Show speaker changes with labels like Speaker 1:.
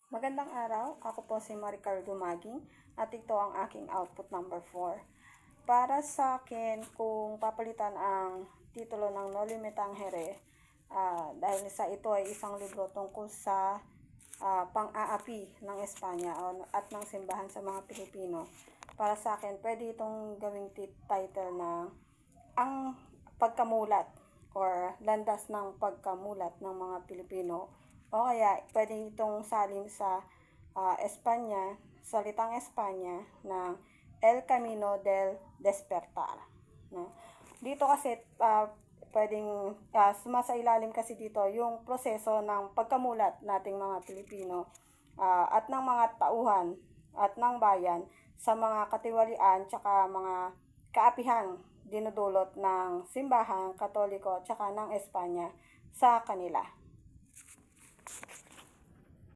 Speaker 1: Magandang araw, ako po si Maricar Gumaging at ito ang aking output number 4. Para sa akin, kung papalitan ang titulo ng Noli Me Tangere, dahil sa ito ay isang libro tungkol sa pang-aapi ng Espanya at ng simbahan sa mga Pilipino. Para sa akin, pwede itong gawing title na ang pagkamulat or landas ng pagkamulat ng mga Pilipino, o kaya pwede itong salin sa Espanya, salitang Espanya ng El Camino del Despertar. No? Dito kasi pwedeng sumasailalim kasi dito yung proseso ng pagkamulat nating mga Pilipino at ng mga tauhan at ng bayan sa mga katiwalian tsaka mga kaapihang dinudulot ng simbahang Katoliko tsaka ng Espanya sa kanila.